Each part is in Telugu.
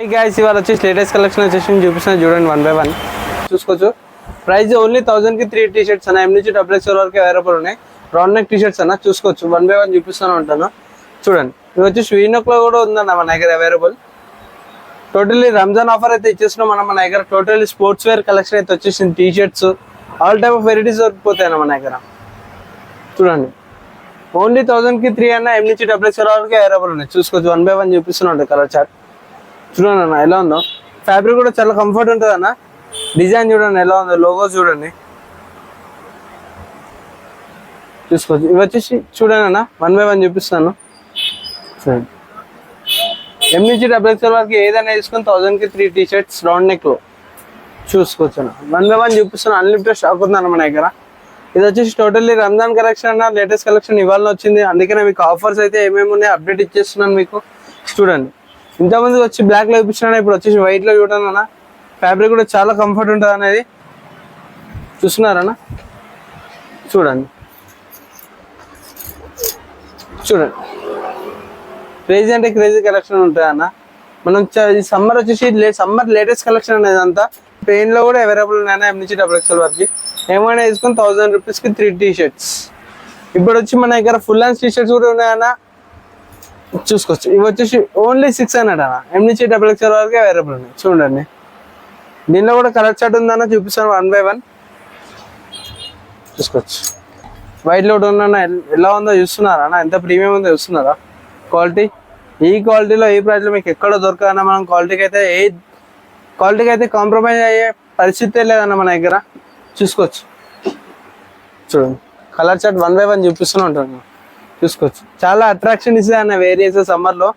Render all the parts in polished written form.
Hey guys, ఇవాళ వచ్చేసి లేటెస్ట్ కలెక్షన్ వచ్చేసి చూపిస్తున్నా చూడండి 1 by 1 చూసుకోవచ్చు. ప్రైస్ ఓన్లీ 1000 కి 3 టీ షర్ట్స్ అన్న, ఎం నుంచి డబుల్ ఎక్స్ఎల్ వరకు అవైలబుల్ ఉన్నాయి. రౌండ్ నెక్ టీ షర్ట్స్ అన్న చూసుకోవచ్చు. 1 by 1 చూపిస్తాను ఉంటాను చూడండి. ఇది వచ్చేసి వీనక్ లో కూడా ఉందన్న మన దగ్గర అవైలబుల్. టోటల్లీ రంజాన్ ఆఫర్ అయితే ఇచ్చేస్తున్నాం మన దగ్గర. టోటల్లీ స్పోర్ట్స్ వేర్ కలెక్షన్ అయితే వచ్చేసింది. T shirts all type of varieties దొరికిపోతాయి అన్న మన దగ్గర. చూడండి ఓన్లీ 1000 కి 3 అన్న, ఎం నుంచి డబుల్ ఎక్స్ఎల్ వరకు అవైలబుల్ ఉన్నాయి. చూసుకోవచ్చు. 1 by 1 చూపిస్తున్నాం కలర్ చార్ట్. చూడండి అన్న ఎలా ఉందో, ఫ్యాబ్రిక్ కూడా చాలా కంఫర్ట్ ఉంటుంది అన్న. డిజైన్ చూడండి ఎలా ఉందో, లోగో చూడండి చూసుకోవచ్చు. ఇవి వచ్చేసి చూడండి అన్న 1 by 1 చూపిస్తాను చూడండి. ఎం నుంచి డబుల్ ఎక్స్ఎల్ వరకు ఏదైనా తీసుకొని 1000 కి 3 టీ షర్ట్స్ రౌండ్ నెక్ లో చూసుకోవచ్చు అన్న. 1 by 1 చూపిస్తాను. అన్లిమిటెడ్ స్టాక్ ఉందన్న మన దగ్గర. ఇది వచ్చేసి టోటల్లీ రంజాన్ కలెక్షన్ అన్న, లేటెస్ట్ కలెక్షన్ ఇవాళ వచ్చింది. అందుకనే మీకు ఆఫర్స్ అయితే ఏమేమి ఉన్నాయి అప్డేట్ ఇచ్చేస్తున్నాను మీకు. చూడండి ఇంతకుముందు వచ్చి బ్లాక్ లో చూపించిన, ఇప్పుడు వచ్చేసి వైట్ లో చూడండి అన్న. ఫ్యాబ్రిక్ కూడా చాలా కంఫర్ట్ ఉంటుంది అనేది చూస్తున్నారన్న. చూడండి చూడండి క్రేజీ అంటే క్రేజీ కలెక్షన్ ఉంటుంది అన్న. మనం సమ్మర్ వచ్చేసి సమ్మర్ లేటెస్ట్ కలెక్షన్ అనేది అంతా పెయిన్ లో కూడా అవైలబుల్ ఉన్నాయన్న. ఎం నుంచి డబుల్ ఎక్స్ఎల్ వరకు ఏమైనా తీసుకొని 1000 రూపీస్ కి 3 టీ షర్ట్స్. ఇప్పుడు వచ్చి మన దగ్గర ఫుల్ హ్యాండ్స్ టీ షర్ట్స్ కూడా ఉన్నాయన్న చూసుకోవచ్చు. ఇవి వచ్చేసి ఓన్లీ 600 అన్న, ఎం నుంచి డబుల్ ఎక్స్ఎల్ వరకు అవైలబుల్ ఉన్నాయి. చూడండి దీనిలో కూడా కలర్ చార్ట్ ఉందన్న, చూపిస్తాను 1 by 1 చూసుకోవచ్చు. వైట్ లో ఉన్న ఎలా ఉందో చూస్తున్నారా అన్న, ఎంత ప్రీమియం ఉందో చూస్తున్నారా. క్వాలిటీ ఈ క్వాలిటీలో ఈ ప్రైస్ లో మీకు ఎక్కడ దొరకదన్న. మనం క్వాలిటీకి అయితే కాంప్రమైజ్ అయ్యే పరిస్థితే లేదన్న మన దగ్గర. చూసుకోవచ్చు. చూడండి కలర్ చార్ట్ 1 by 1 చూపిస్తూనే ఉంటాను చూసుకోవచ్చు. చాలా అట్రాక్షన్ ఇస్తుంది అన్న వేరియస్. సమ్మర్ లో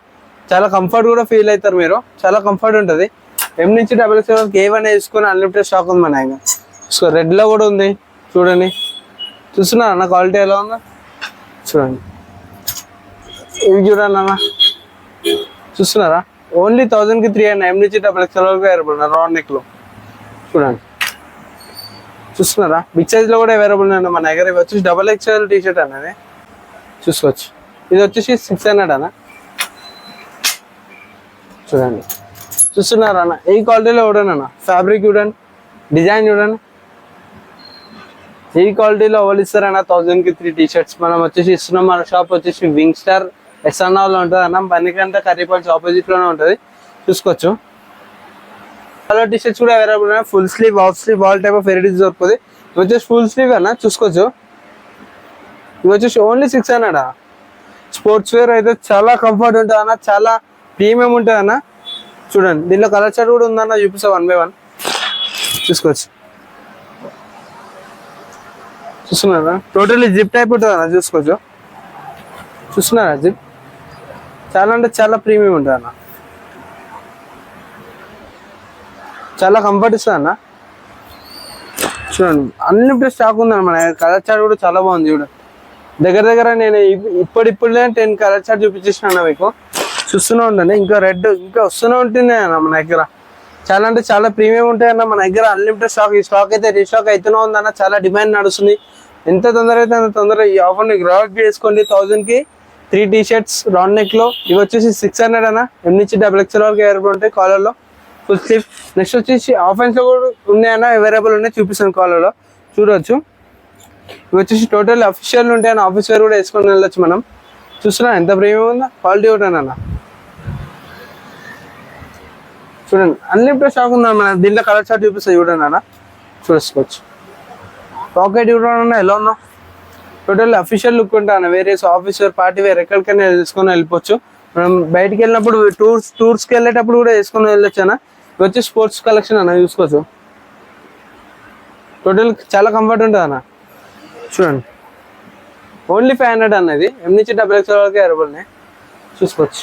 చాలా కంఫర్ట్ కూడా ఫీల్ అవుతారు మీరు. చాలా కంఫర్ట్ ఉంటుంది. ఎం నుంచి డబుల్ ఎక్స్ఎల్ వరకు ఏవైనా తీసుకొని అన్లిమిటెడ్ స్టాక్ ఉంది మన దగ్గర. చూసుకో రెడ్ లో కూడా ఉంది చూడండి. చూస్తున్నారా అన్న క్వాలిటీ ఎలా ఉందో చూడండి. ఇవి చూడండి అన్న, చూస్తున్నారా ఓన్లీ 1000 కి 3 అన్న, ఎం నుంచి డబుల్ ఎక్స్ఎల్ వరకు అవైలబుల్ రౌండ్ నెక్ లో. చూడండి చూస్తున్నారా బిగ్ సైజ్ లో కూడా అవైలబుల్ ఉంది మన దగ్గర. ఇవి వచ్చేసి డబుల్ ఎక్స్ఎల్ టీ షర్ట్ అనేది చూసుకోవచ్చు. ఇది వచ్చేసి 600 అన్న. చూడండి చూస్తున్నారా అన్న, ఈ క్వాలిటీలో చూడండి అన్న. ఫ్యాబ్రిక్ చూడండి, డిజైన్ చూడండి. ఈ క్వాలిటీలో ఎవరు ఇస్తారన్న 1000 కి 3 టీ షర్ట్స్ మనం వచ్చేసి ఇస్తున్నాం. మన షాప్ వచ్చేసి వింగ్ స్టార్ ఎస్ఎన్ఆర్లో ఉంటుంది అన్న. బన్నికంట కర్రీపాయింట్స్ ఆపోజిట్ లోనే ఉంటుంది చూసుకోవచ్చు. కలర్ టీ షర్ట్స్ కూడా అవైలబుల్ ఉన్నాయి. Full sleeve, half slew all type of varieties దొరుకుతుంది. ఇది వచ్చేసి ఫుల్ స్లీవ్ అన్న చూసుకోవచ్చు. ఇవి వచ్చేసి ఓన్లీ 600 స్పోర్ట్స్ వేర్ అయితే చాలా కంఫర్ట్ ఉంటుంది అన్న, చాలా ప్రీమియం ఉంటుంది అన్న. చూడండి దీనిలో కలర్ చార్ట్ కూడా ఉందన్న, చూపిస్తా 1 by 1 చూసుకోవచ్చు. చూస్తున్నారా టోటల్లీ జిప్ టైప్ ఉంటుంది అన్న చూసుకోవచ్చు. చూస్తున్నారా జిప్ చాలా అంటే చాలా ప్రీమియం ఉంటుంది అన్న. చాలా కంఫర్ట్ ఇస్తుంది అన్న. చూడండి అన్లిమిటెడ్ స్టాక్ ఉందన్న మన కలర్ చార్ట్ కూడా చాలా బాగుంది. చూడండి దగ్గర నేను ఇప్పుడే 10 కలర్ చార్ట్ చూపించేసిన అన్న మీకు. చూస్తూనే ఉండండి. ఇంకా రెడ్ ఇంకా వస్తూనే ఉంటుంది అన్న మన దగ్గర. చాలా అంటే చాలా ప్రీమియం ఉంటాయి అన్న మన దగ్గర. Unlimited stock. ఈ స్టాక్ అయితే రీస్టాక్ అవుతూనే ఉందన్న. చాలా డిమాండ్ నడుస్తుంది. ఎంత తొందర అయితే అంత తొందరగా ఈ ఆఫర్ని గ్రాప్ చేసుకోండి. 1000 కి 3 టీ షర్ట్స్ రౌండ్ నెక్ లో. ఇవి వచ్చేసి 600 అన్న, ఎం నుంచి డబుల్ ఎక్స్ఎల్ వరకు అవైలబుల్ ఉంటాయి. కాలర్ లో ఫుల్ స్లీవ్. నెక్స్ట్ వచ్చేసి ఆఫెన్స్ లో కూడా ఉన్నాయన్న, అవైలబుల్ ఉన్నాయి చూపిస్తాను. కాలర్ లో చూడవచ్చు. ఇవి వచ్చేసి టోటల్ అఫీషియల్ ఉంటాయన్న, ఆఫీస్ వేర్ కూడా వేసుకొని వెళ్ళొచ్చు మనం. చూస్తున్నా ఎంత ప్రీమియం ఉందో, క్వాలిటీ ఉంటాను అన్న. చూడండి అన్లిమిటెడ్ స్టాక్ ఉందా మన దీంట్లో. కలర్ చార్ట్ చూపిస్తా చూడండి అన్న, చూసుకోవచ్చు. పాకెట్ చూడండి ఎలా ఉందో. టోటల్ అఫీషియల్ లుక్ ఉంటాను. వేరే ఆఫీస్ వేర్, పార్టీ వేర్ ఎక్కడికైనా తీసుకొని వెళ్ళిపోవచ్చు. మనం బయటికి వెళ్ళినప్పుడు టూర్స్కి వెళ్ళేటప్పుడు కూడా వేసుకొని వెళ్ళొచ్చు అన్న. ఇవి వచ్చి స్పోర్ట్స్ కలెక్షన్ అన్న చూసుకోవచ్చు. టోటల్ చాలా కంఫర్ట్ ఉంటుంది అన్న. చూడండి ఓన్లీ 500 అన్నది, ఎం నుంచి డబుల్ ఎక్స్ఎల్ వరకు అవైలబుల్ ఉన్నాయి చూసుకోవచ్చు.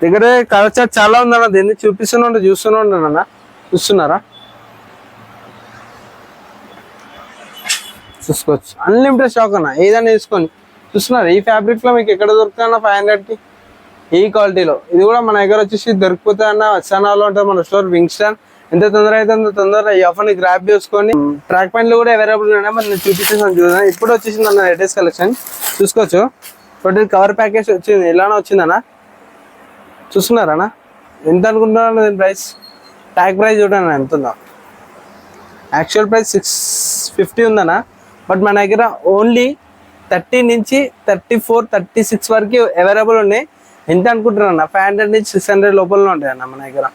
దగ్గర కలర్ చార్ట్ చాలా ఉందన్న, దీన్ని చూపిస్తూనే ఉంటాను అన్న. చూస్తున్నారా చూసుకోవచ్చు. అన్లిమిటెడ్ స్టాక్ అన్న, ఏదైనా తీసుకొని. చూస్తున్నారు ఈ ఫ్యాబ్రిక్ లో మీకు ఎక్కడ దొరుకుతాయన్న 500 కి ఈ క్వాలిటీలో. ఇది కూడా మన దగ్గర వచ్చేసి దొరికిపోతాయి అన్న. ఎస్ఎన్ఆర్లో ఉంటుంది మన స్టోర్ వింగ్ స్టార్. ఎంత తొందర అయితే అంత తొందరగా ఈ ఆఫర్ని గ్రాప్ చేసుకొని. ట్రాక్ ప్యాంట్లు కూడా అవైలబుల్ ఉన్నాయి. మనం చూపిస్తాను చూడండి. ఇప్పుడు వచ్చేసింది అన్న లేటెస్ట్ కలెక్షన్ చూసుకోవచ్చు. టోటల్ కవర్ ప్యాకేజ్ వచ్చింది. ఎలానో వచ్చిందన్న చూస్తున్నారా ఎంత అనుకుంటున్నాను దీని ప్రైస్? ట్యాగ్ ప్రైస్ చూడండి ఎంత ఉందో. యాక్చువల్ ప్రైస్ 650 ఉందన్నా, బట్ మన దగ్గర ఓన్లీ 30 నుంచి 34, 36 వరకు అవైలబుల్ ఉన్నాయి. ఎంత అనుకుంటున్నా 500 నుంచి 600 లోపల ఉంటాయన్న మన దగ్గర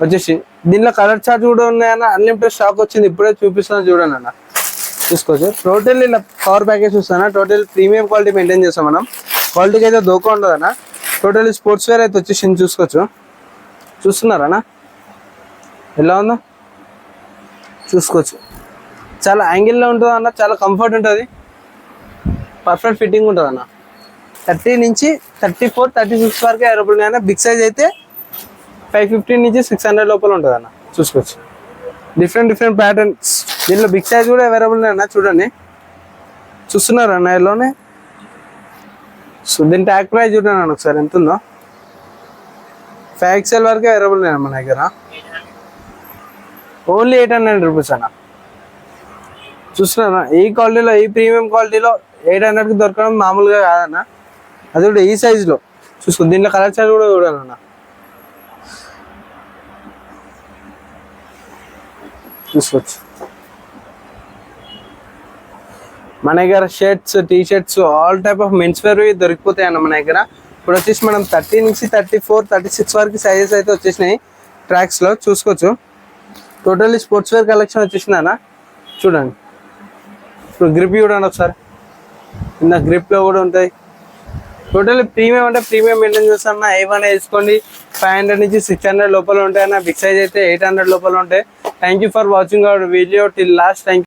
వచ్చేసి. దీనిలో కలర్ చార్ట్ కూడా ఉన్నాయన్న, అన్లిమిటెడ్ స్టాక్ వచ్చింది, ఇప్పుడే చూపిస్తాను చూడండి అన్న, చూసుకోవచ్చు. టోటల్ ఇలా పవర్ ప్యాకేజ్ చూస్తానా, టోటల్ ప్రీమియం క్వాలిటీ మెయింటైన్ చేస్తాం మనం. క్వాలిటీకి అయితే దోకా ఉండదు అన్న. టోటల్ స్పోర్ట్స్ వేర్ అయితే వచ్చేసింది, చూసుకోవచ్చు. చూస్తున్నారా ఎలా ఉందో చూసుకోవచ్చు. చాలా యాంగిల్లో ఉంటుంది అన్న, చాలా కంఫర్ట్ ఉంటుంది, పర్ఫెక్ట్ ఫిట్టింగ్ ఉంటుంది అన్న. 30 నుంచి 34, 36 వరకు అవైలబుల్ ఉన్నాయన్న. బిగ్ సైజ్ అయితే 550 నుంచి 600 లోపల ఉంటుంది అన్న, చూసుకోవచ్చు. డిఫరెంట్ ప్యాటర్న్స్ దీనిలో బిగ్ సైజ్ కూడా అవైలబుల్ ఉన్నాయన్న, చూడండి. చూస్తున్నారా అన్న ఇలానే. సో దీని ట్యాగ్ ప్రైస్ చూడండి అన్న ఒకసారి ఎంత ఉందో. 5XL వరకు అవైలబుల్ ఉన్నాయి మన దగ్గర, ఓన్లీ 800 రూపీస్ అన్న. చూస్తున్నారా ఈ క్వాలిటీలో, ఈ ప్రీమియం క్వాలిటీలో 800కి దొరకడం మామూలుగా కాదన్న. అది కూడా ఈ సైజులో చూసుకో. దీంట్లో కలర్ చార్ట్ కూడా చూడాలన్న, చూసుకోవచ్చు. మన దగ్గర shirts, T shirts, all type of men's wear దొరికిపోతాయి అన్న మన దగ్గర. ఇప్పుడు వచ్చేసి మనం 30 నుంచి 34, 36 వరకు సైజెస్ అయితే వచ్చేసినాయి ట్రాక్స్లో, చూసుకోవచ్చు. టోటల్లీ స్పోర్ట్స్ వేర్ కలెక్షన్ వచ్చేసింది అన్న, చూడండి. ఇప్పుడు గ్రిప్ చూడండి ఒకసారి, ఇంత గ్రిప్లో కూడా ఉంటాయి. టోటల్లీ ప్రీమియం అంటే ప్రీమియం మెయింటైన్ చేస్తాను. ఏమైనా వేసుకోండి, 500 నుంచి 600 లోపల ఉంటాయి అన్న. బిగ్ సైజ్ అయితే 800 లోపల ఉంటాయి. Thank you for watching our video till last. Thank